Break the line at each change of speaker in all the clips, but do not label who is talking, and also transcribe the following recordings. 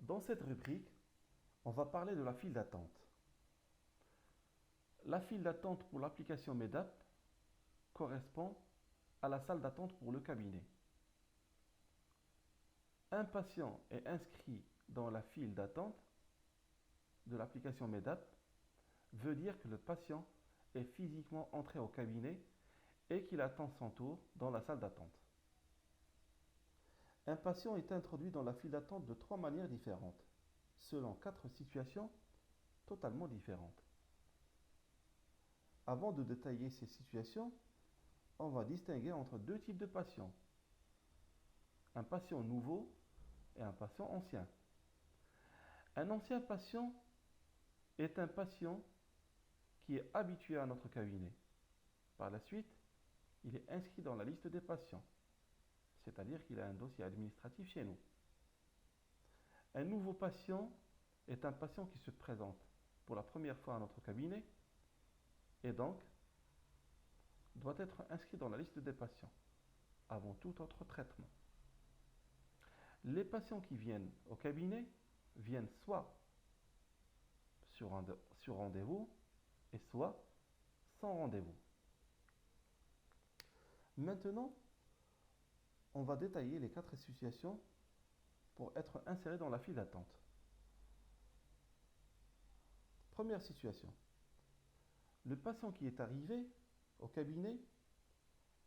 Dans cette rubrique, on va parler de la file d'attente. La file d'attente pour l'application MEDAP correspond à la salle d'attente pour le cabinet. Un patient est inscrit dans la file d'attente de l'application MEDAP veut dire que le patient est physiquement entré au cabinet et qu'il attend son tour dans la salle d'attente. Un patient est introduit dans la file d'attente de 3 manières différentes, selon 4 situations totalement différentes. Avant de détailler ces situations, on va distinguer entre 2 types de patients. Un patient nouveau et un patient ancien. Un ancien patient est un patient qui est habitué à notre cabinet. Par la suite, il est inscrit dans la liste des patients, c'est-à-dire qu'il a un dossier administratif chez nous. Un nouveau patient est un patient qui se présente pour la première fois à notre cabinet et donc doit être inscrit dans la liste des patients avant tout autre traitement. Les patients qui viennent au cabinet viennent soit sur rendez-vous et soit sans rendez-vous. Maintenant, on va détailler les 4 situations pour être inséré dans la file d'attente. Première situation. Le patient qui est arrivé au cabinet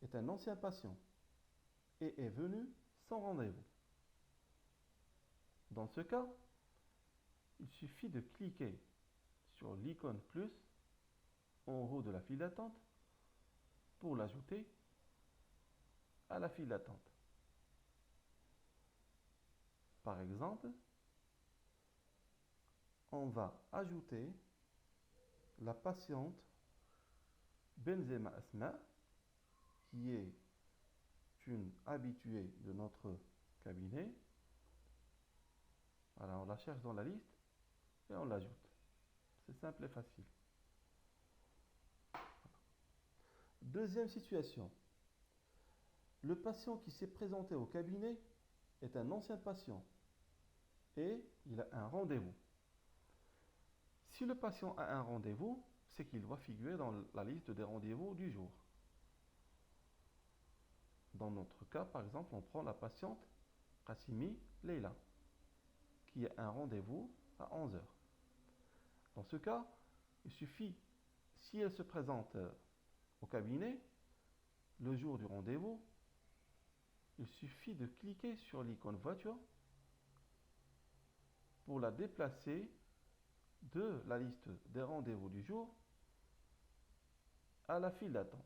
est un ancien patient et est venu sans rendez-vous. Dans ce cas, il suffit de cliquer sur l'icône plus en haut de la file d'attente pour l'ajouter à la file d'attente. Par exemple, on va ajouter la patiente Benzema Asma, qui est une habituée de notre cabinet. Voilà, on la cherche dans la liste et on l'ajoute. C'est simple et facile. Deuxième situation. Le patient qui s'est présenté au cabinet est un ancien patient et il a un rendez-vous. Si le patient a un rendez-vous, c'est qu'il doit figurer dans la liste des rendez-vous du jour. Dans notre cas, par exemple, on prend la patiente Qassimi Leila, qui a un rendez-vous à 11 heures. Dans ce cas, il suffit, si elle se présente au cabinet, le jour du rendez-vous, il suffit de cliquer sur l'icône voiture pour la déplacer de la liste des rendez-vous du jour à la file d'attente.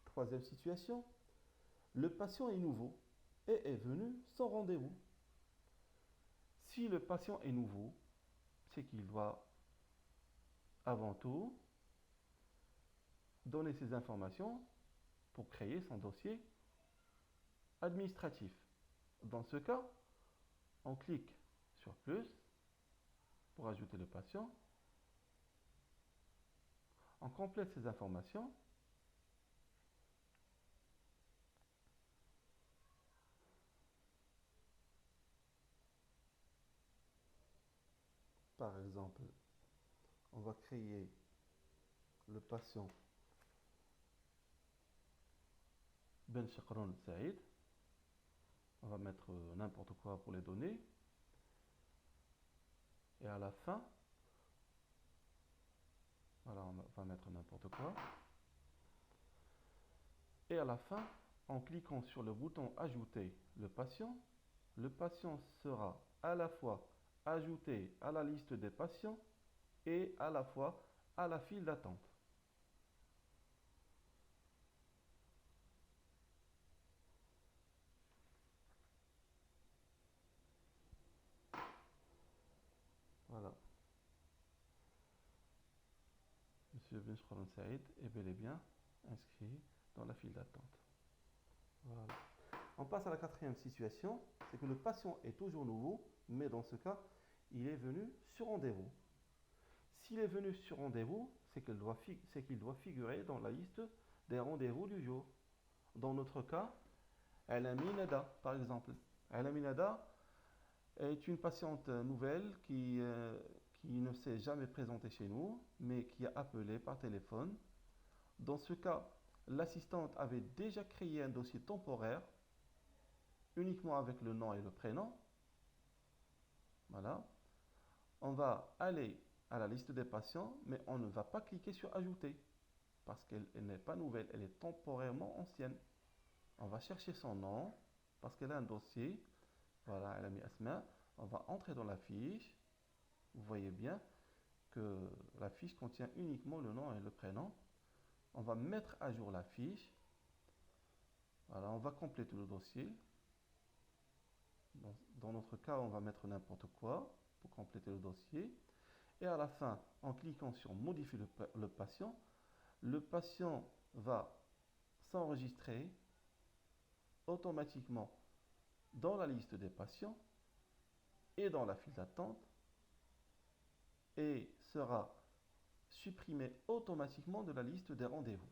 Troisième situation, le patient est nouveau et est venu sans rendez-vous. Si le patient est nouveau, c'est qu'il doit avant tout donner ses informations pour créer son dossier administratif. Dans ce cas, on clique sur plus pour ajouter le patient. On complète ces informations. Par exemple, on va créer le patient Ben Chakron Saïd. On va mettre n'importe quoi pour les données. Et à la fin, voilà, on va mettre n'importe quoi. Et à la fin, en cliquant sur le bouton Ajouter le patient sera à la fois ajouté à la liste des patients et à la fois à la file d'attente. Voilà. Monsieur Ben Chakron Saïd est bel et bien inscrit dans la file d'attente. Voilà. On passe à la quatrième situation, c'est que le patient est toujours nouveau, mais dans ce cas, il est venu sur rendez-vous. S'il est venu sur rendez-vous, c'est qu'il doit figurer dans la liste des rendez-vous du jour. Dans notre cas, Alami Nada, par exemple. Alami Nada est une patiente nouvelle qui ne s'est jamais présentée chez nous, mais qui a appelé par téléphone. Dans ce cas, l'assistante avait déjà créé un dossier temporaire, uniquement avec le nom et le prénom. Voilà. On va aller à la liste des patients, mais on ne va pas cliquer sur Ajouter, parce qu'elle n'est pas nouvelle, elle est temporairement ancienne. On va chercher son nom, parce qu'elle a un dossier. Voilà, elle a mis Asma. On va entrer dans la fiche. Vous voyez bien que la fiche contient uniquement le nom et le prénom. On va mettre à jour la fiche. Voilà, on va compléter le dossier. Dans notre cas, on va mettre n'importe quoi pour compléter le dossier. Et à la fin, en cliquant sur Modifier le patient va s'enregistrer automatiquement dans la liste des patients et dans la file d'attente et sera supprimé automatiquement de la liste des rendez-vous.